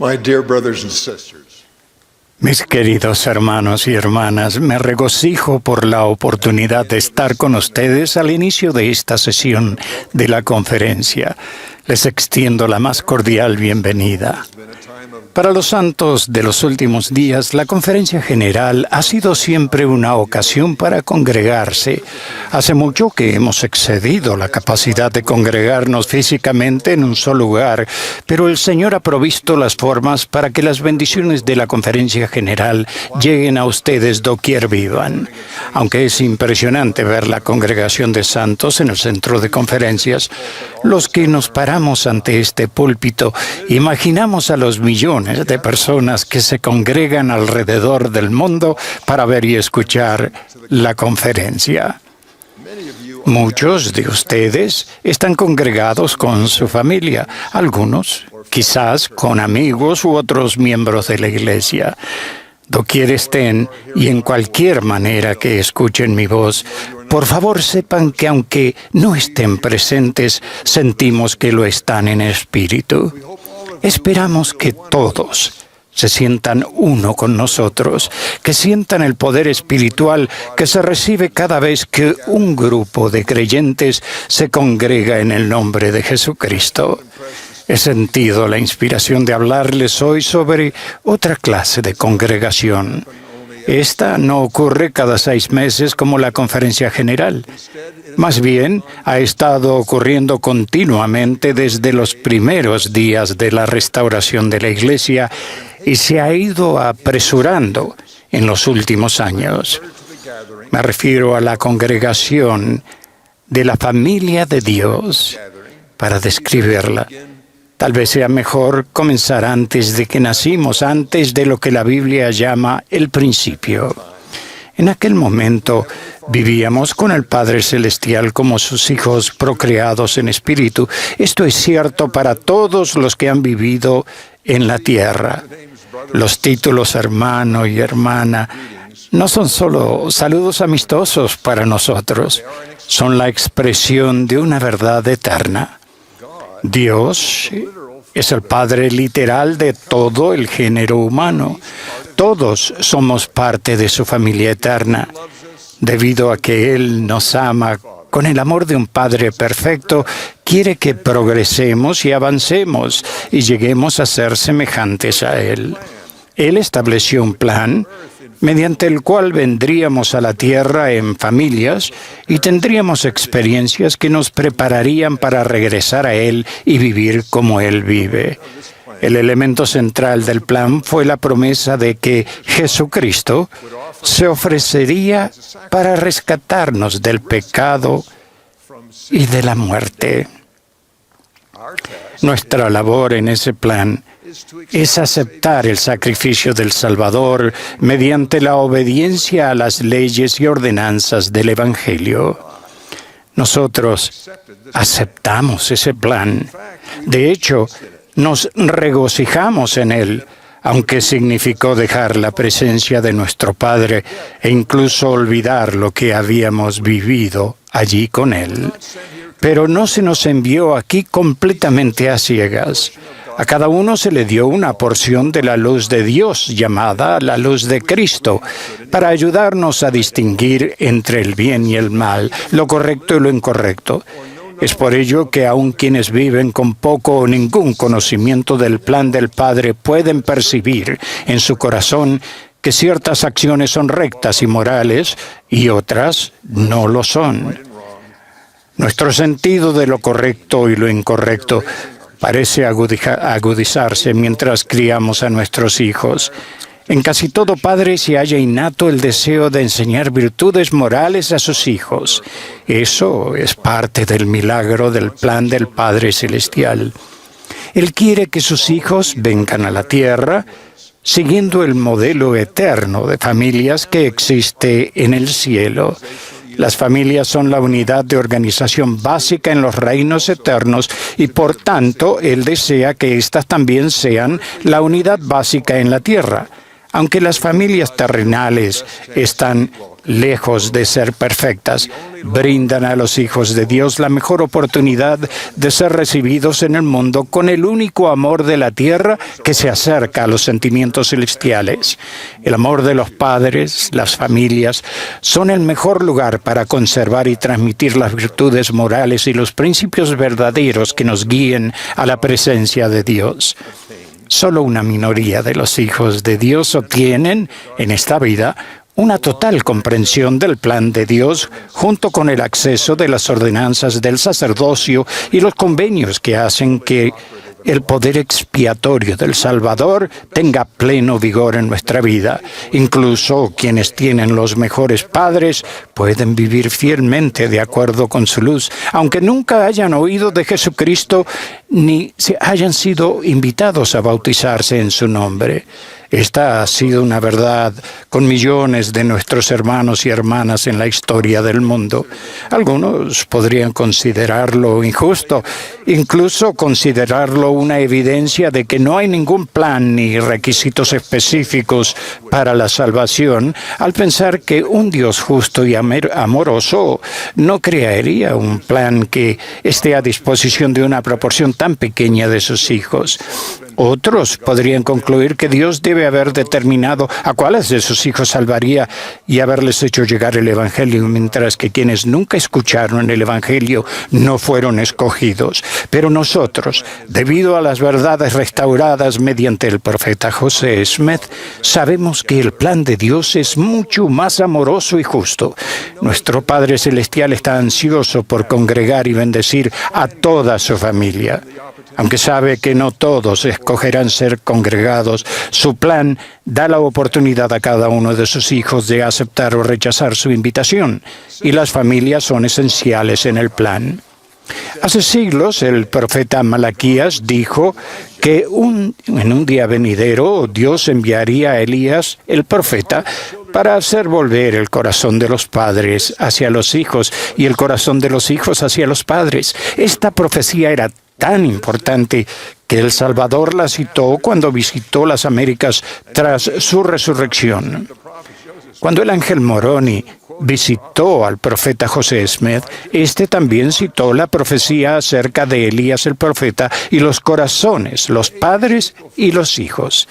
My dear brothers and sisters, Mis queridos hermanos y hermanas, me regocijo por la oportunidad de estar con ustedes al inicio de esta sesión de la conferencia. Les extiendo la más cordial bienvenida. Para los santos de los últimos días, la conferencia general ha sido siempre una ocasión para congregarse. Hace mucho que hemos excedido la capacidad de congregarnos físicamente en un solo lugar, pero el Señor ha provisto las formas para que las bendiciones de la conferencia general lleguen a ustedes doquier vivan. Aunque es impresionante ver la congregación de santos en el centro de conferencias, los que nos paramos ante este púlpito imaginamos a los millones de personas que se congregan alrededor del mundo para ver y escuchar la conferencia. Muchos de ustedes están congregados con su familia, algunos quizás con amigos u otros miembros de la iglesia. Doquier estén y en cualquier manera que escuchen mi voz, por favor sepan que aunque no estén presentes, sentimos que lo están en espíritu. Esperamos que todos se sientan uno con nosotros, que sientan el poder espiritual que se recibe cada vez que un grupo de creyentes se congrega en el nombre de Jesucristo. He sentido la inspiración de hablarles hoy sobre otra clase de congregación. Esta no ocurre cada 6 meses como la conferencia general. Más bien, ha estado ocurriendo continuamente desde los primeros días de la restauración de la Iglesia y se ha ido apresurando en los últimos años. Me refiero a la congregación de la familia de Dios. Para describirla, tal vez sea mejor comenzar antes de que nacimos, antes de lo que la Biblia llama el principio. En aquel momento vivíamos con el Padre Celestial como sus hijos procreados en espíritu. Esto es cierto para todos los que han vivido en la tierra. Los títulos hermano y hermana no son solo saludos amistosos para nosotros, son la expresión de una verdad eterna. Dios es el Padre literal de todo el género humano. Todos somos parte de su familia eterna. Debido a que Él nos ama con el amor de un Padre perfecto, quiere que progresemos y avancemos y lleguemos a ser semejantes a Él. Él estableció un plan mediante el cual vendríamos a la tierra en familias y tendríamos experiencias que nos prepararían para regresar a Él y vivir como Él vive. El elemento central del plan fue la promesa de que Jesucristo se ofrecería para rescatarnos del pecado y de la muerte. Nuestra labor en ese plan es aceptar el sacrificio del Salvador mediante la obediencia a las leyes y ordenanzas del Evangelio. Nosotros aceptamos ese plan. De hecho, nos regocijamos en él, aunque significó dejar la presencia de nuestro Padre e incluso olvidar lo que habíamos vivido allí con Él. Pero no se nos envió aquí completamente a ciegas. A cada uno se le dio una porción de la luz de Dios, llamada la luz de Cristo, para ayudarnos a distinguir entre el bien y el mal, lo correcto y lo incorrecto. Es por ello que aun quienes viven con poco o ningún conocimiento del plan del Padre pueden percibir en su corazón que ciertas acciones son rectas y morales y otras no lo son. Nuestro sentido de lo correcto y lo incorrecto parece agudizarse mientras criamos a nuestros hijos. En casi todo padre se halla innato el deseo de enseñar virtudes morales a sus hijos. Eso es parte del milagro del plan del Padre Celestial. Él quiere que sus hijos vengan a la tierra siguiendo el modelo eterno de familias que existe en el cielo. Las familias son la unidad de organización básica en los reinos eternos y, por tanto, Él desea que éstas también sean la unidad básica en la tierra. Aunque las familias terrenales están lejos de ser perfectas, brindan a los hijos de Dios la mejor oportunidad de ser recibidos en el mundo con el único amor de la tierra que se acerca a los sentimientos celestiales. El amor de los padres, las familias, son el mejor lugar para conservar y transmitir las virtudes morales y los principios verdaderos que nos guíen a la presencia de Dios. Solo una minoría de los hijos de Dios obtienen, en esta vida, una total comprensión del plan de Dios, junto con el acceso de las ordenanzas del sacerdocio y los convenios que hacen que el poder expiatorio del Salvador tenga pleno vigor en nuestra vida. Incluso quienes tienen los mejores padres pueden vivir fielmente de acuerdo con su luz, aunque nunca hayan oído de Jesucristo ni se hayan sido invitados a bautizarse en su nombre. Esta ha sido una verdad con millones de nuestros hermanos y hermanas en la historia del mundo. Algunos podrían considerarlo injusto, incluso considerarlo una evidencia de que no hay ningún plan ni requisitos específicos para la salvación, al pensar que un Dios justo y amoroso no crearía un plan que esté a disposición de una proporción tan pequeña de sus hijos. Otros podrían concluir que Dios debe haber determinado a cuáles de sus hijos salvaría y haberles hecho llegar el Evangelio, mientras que quienes nunca escucharon el Evangelio no fueron escogidos. Pero nosotros, debido a las verdades restauradas mediante el profeta José Smith, sabemos que el plan de Dios es mucho más amoroso y justo. Nuestro Padre Celestial está ansioso por congregar y bendecir a toda su familia. Aunque sabe que no todos escogerán ser congregados, su plan da la oportunidad a cada uno de sus hijos de aceptar o rechazar su invitación, y las familias son esenciales en el plan. Hace siglos, el profeta Malaquías dijo que en un día venidero Dios enviaría a Elías, el profeta, para hacer volver el corazón de los padres hacia los hijos y el corazón de los hijos hacia los padres. Esta profecía era tan importante que el Salvador la citó cuando visitó las Américas tras su resurrección. Cuando el ángel Moroni visitó al profeta José Smith, este también citó la profecía acerca de Elías el profeta y los corazones, los padres y los hijos.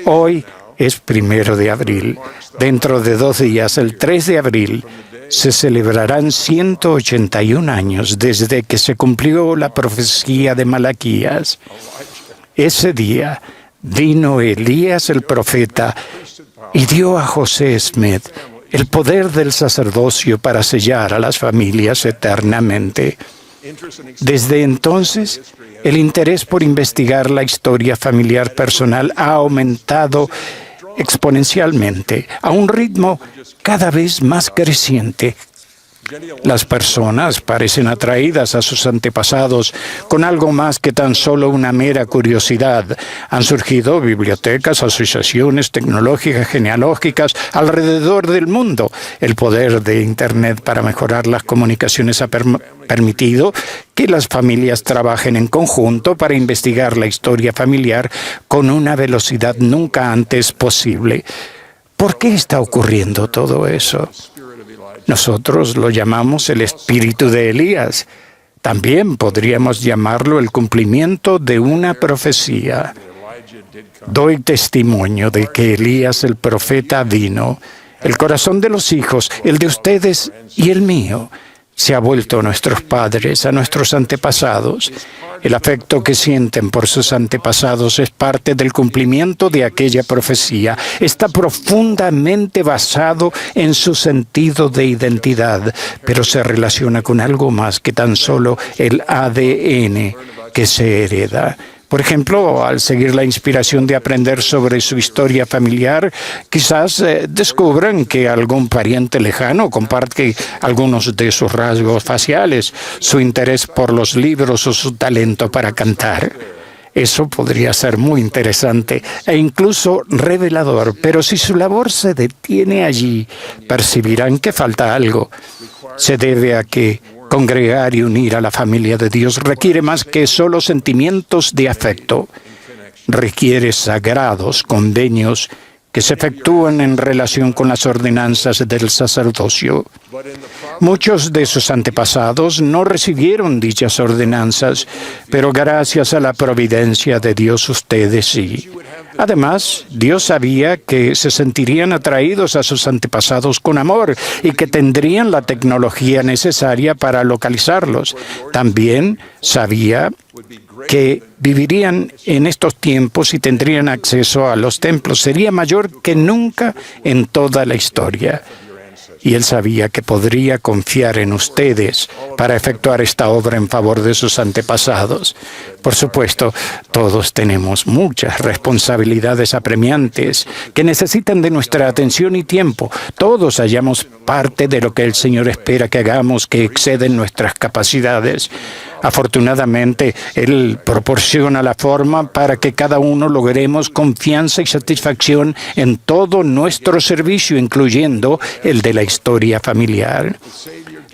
Hoy es 1 de abril. Dentro de 2 días, el 3 de abril, se celebrarán 181 años desde que se cumplió la profecía de Malaquías. Ese día vino Elías el profeta y dio a José Smith el poder del sacerdocio para sellar a las familias eternamente. Desde entonces, el interés por investigar la historia familiar personal ha aumentado exponencialmente, a un ritmo cada vez más creciente. Las personas parecen atraídas a sus antepasados con algo más que tan solo una mera curiosidad. Han surgido bibliotecas, asociaciones tecnológicas, genealógicas alrededor del mundo. El poder de Internet para mejorar las comunicaciones ha permitido que las familias trabajen en conjunto para investigar la historia familiar con una velocidad nunca antes posible. ¿Por qué está ocurriendo todo eso? Nosotros lo llamamos el espíritu de Elías. También podríamos llamarlo el cumplimiento de una profecía. Doy testimonio de que Elías el profeta vino. El corazón de los hijos, el de ustedes y el mío, se ha vuelto a nuestros padres, a nuestros antepasados. El afecto que sienten por sus antepasados es parte del cumplimiento de aquella profecía. Está profundamente basado en su sentido de identidad, pero se relaciona con algo más que tan solo el ADN que se hereda. Por ejemplo, al seguir la inspiración de aprender sobre su historia familiar, quizás descubran que algún pariente lejano comparte algunos de sus rasgos faciales, su interés por los libros o su talento para cantar. Eso podría ser muy interesante e incluso revelador, pero si su labor se detiene allí, percibirán que falta algo. Se debe a que congregar y unir a la familia de Dios requiere más que solo sentimientos de afecto. Requiere sagrados convenios que se efectúan en relación con las ordenanzas del sacerdocio. Muchos de sus antepasados no recibieron dichas ordenanzas, pero gracias a la providencia de Dios ustedes sí. Además, Dios sabía que se sentirían atraídos a sus antepasados con amor y que tendrían la tecnología necesaria para localizarlos. También sabía que vivirían en estos tiempos y tendrían acceso a los templos. Sería mayor que nunca en toda la historia. Y él sabía que podría confiar en ustedes para efectuar esta obra en favor de sus antepasados. Por supuesto, todos tenemos muchas responsabilidades apremiantes que necesitan de nuestra atención y tiempo. Todos hallamos parte de lo que el Señor espera que hagamos que exceden nuestras capacidades. Afortunadamente, Él proporciona la forma para que cada uno logremos confianza y satisfacción en todo nuestro servicio, incluyendo el de la historia familiar.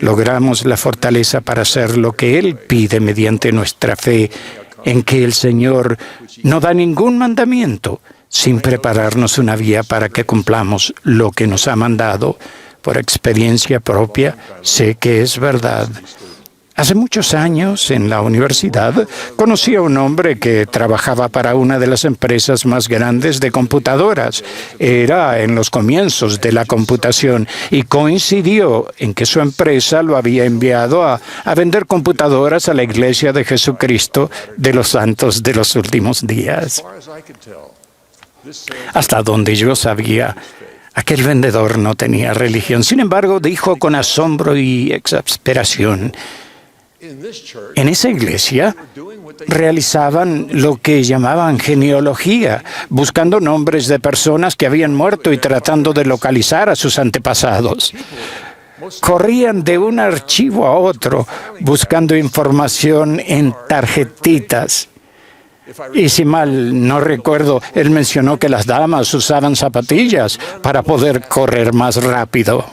Logramos la fortaleza para hacer lo que Él pide mediante nuestra fe en que el Señor no da ningún mandamiento sin prepararnos una vía para que cumplamos lo que nos ha mandado. Por experiencia propia, sé que es verdad. Hace muchos años, en la universidad, conocí a un hombre que trabajaba para una de las empresas más grandes de computadoras. Era en los comienzos de la computación y coincidió en que su empresa lo había enviado a vender computadoras a la Iglesia de Jesucristo de los Santos de los Últimos Días. Hasta donde yo sabía, aquel vendedor no tenía religión. Sin embargo, dijo con asombro y exasperación: en esa iglesia realizaban lo que llamaban genealogía, buscando nombres de personas que habían muerto y tratando de localizar a sus antepasados. Corrían de un archivo a otro, buscando información en tarjetitas. Y si mal no recuerdo, él mencionó que las damas usaban zapatillas para poder correr más rápido.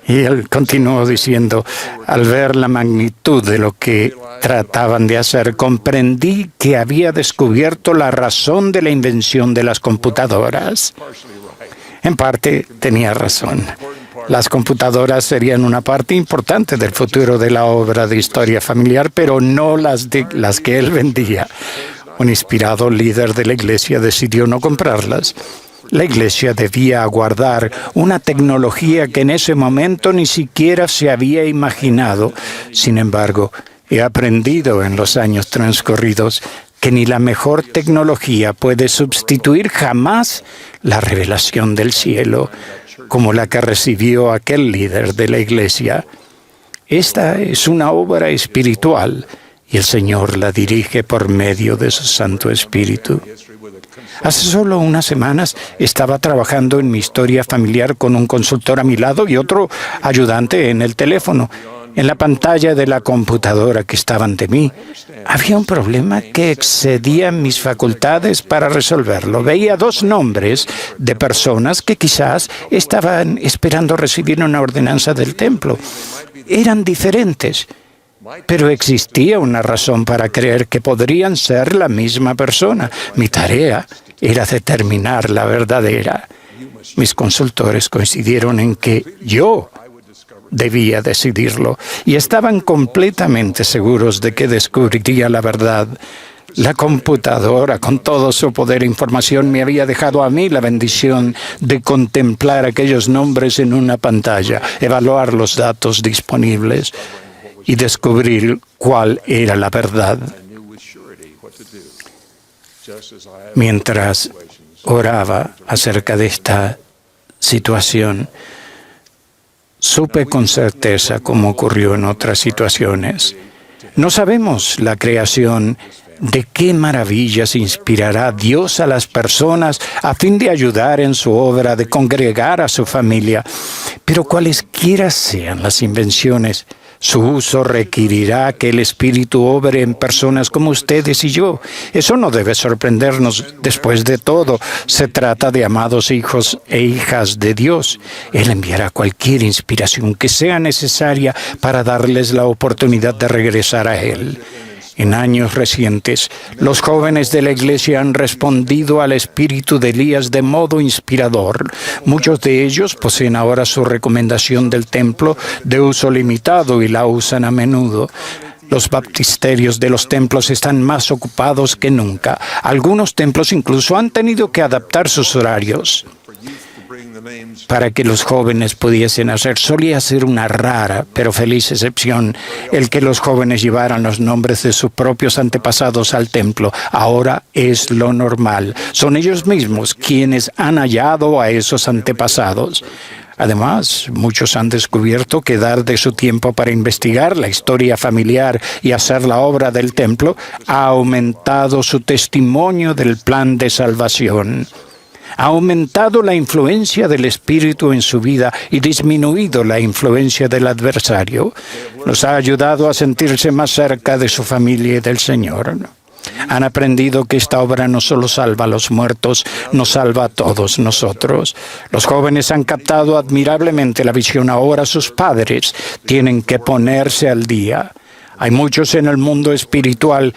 Y él continuó diciendo: al ver la magnitud de lo que trataban de hacer, comprendí que había descubierto la razón de la invención de las computadoras. En parte, tenía razón. Las computadoras serían una parte importante del futuro de la obra de historia familiar, pero no las que él vendía. Un inspirado líder de la iglesia decidió no comprarlas. La iglesia debía aguardar una tecnología que en ese momento ni siquiera se había imaginado. Sin embargo, he aprendido en los años transcurridos que ni la mejor tecnología puede sustituir jamás la revelación del cielo, como la que recibió aquel líder de la iglesia. Esta es una obra espiritual y el Señor la dirige por medio de su Santo Espíritu. Hace solo unas semanas estaba trabajando en mi historia familiar con un consultor a mi lado y otro ayudante en el teléfono. En la pantalla de la computadora que estaba ante mí, había un problema que excedía mis facultades para resolverlo. Veía dos nombres de personas que quizás estaban esperando recibir una ordenanza del templo. Eran diferentes, pero existía una razón para creer que podrían ser la misma persona. Mi tarea era determinar la verdadera. Mis consultores coincidieron en que yo debía decidirlo y estaban completamente seguros de que descubriría la verdad. La computadora, con todo su poder e información, me había dejado a mí la bendición de contemplar aquellos nombres en una pantalla, evaluar los datos disponibles y descubrir cuál era la verdad. Mientras oraba acerca de esta situación, supe con certeza cómo ocurrió en otras situaciones. No sabemos la creación de qué maravillas inspirará Dios a las personas a fin de ayudar en su obra de congregar a su familia, pero cualesquiera sean las invenciones, su uso requerirá que el Espíritu obre en personas como ustedes y yo. Eso no debe sorprendernos. Después de todo, se trata de amados hijos e hijas de Dios. Él enviará cualquier inspiración que sea necesaria para darles la oportunidad de regresar a Él. En años recientes, los jóvenes de la Iglesia han respondido al espíritu de Elías de modo inspirador. Muchos de ellos poseen ahora su recomendación del templo de uso limitado y la usan a menudo. Los baptisterios de los templos están más ocupados que nunca. Algunos templos incluso han tenido que adaptar sus horarios para que los jóvenes pudiesen hacer. Solía ser una rara pero feliz excepción el que los jóvenes llevaran los nombres de sus propios antepasados al templo. Ahora es lo normal. Son ellos mismos quienes han hallado a esos antepasados. Además, muchos han descubierto que dar de su tiempo para investigar la historia familiar y hacer la obra del templo ha aumentado su testimonio del plan de salvación. Ha aumentado la influencia del Espíritu en su vida y disminuido la influencia del adversario. Los ha ayudado a sentirse más cerca de su familia y del Señor. Han aprendido que esta obra no solo salva a los muertos, nos salva a todos nosotros. Los jóvenes han captado admirablemente la visión. Ahora sus padres tienen que ponerse al día. Hay muchos en el mundo espiritual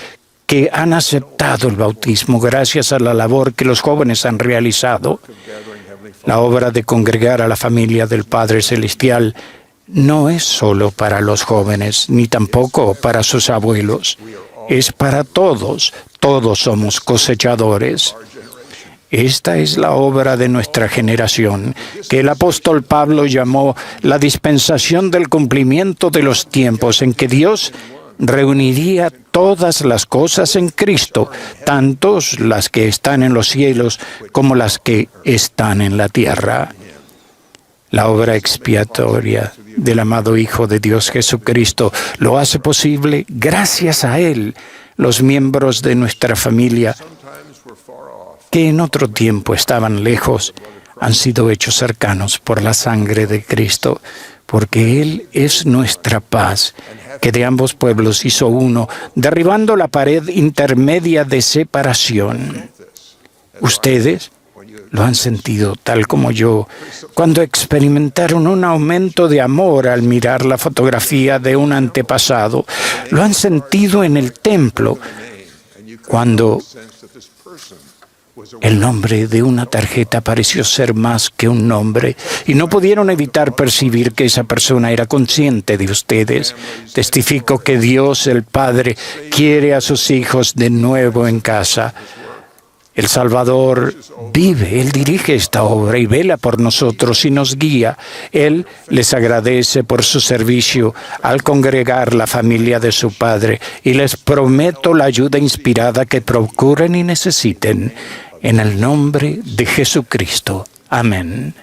que han aceptado el bautismo gracias a la labor que los jóvenes han realizado. La obra de congregar a la familia del Padre Celestial no es solo para los jóvenes, ni tampoco para sus abuelos. Es para todos. Todos somos cosechadores. Esta es la obra de nuestra generación, que el apóstol Pablo llamó la dispensación del cumplimiento de los tiempos, en que Dios reuniría todas las cosas en Cristo, tanto las que están en los cielos como las que están en la tierra. La obra expiatoria del amado Hijo de Dios Jesucristo lo hace posible. Gracias a Él, los miembros de nuestra familia, que en otro tiempo estaban lejos, han sido hechos cercanos por la sangre de Cristo, porque Él es nuestra paz, que de ambos pueblos hizo uno, derribando la pared intermedia de separación. Ustedes lo han sentido tal como yo, cuando experimentaron un aumento de amor al mirar la fotografía de un antepasado. Lo han sentido en el templo, cuando el nombre de una tarjeta pareció ser más que un nombre y no pudieron evitar percibir que esa persona era consciente de ustedes. Testifico que Dios, el Padre, quiere a sus hijos de nuevo en casa. El Salvador vive, Él dirige esta obra y vela por nosotros y nos guía. Él les agradece por su servicio al congregar la familia de su Padre y les prometo la ayuda inspirada que procuren y necesiten. En el nombre de Jesucristo. Amén.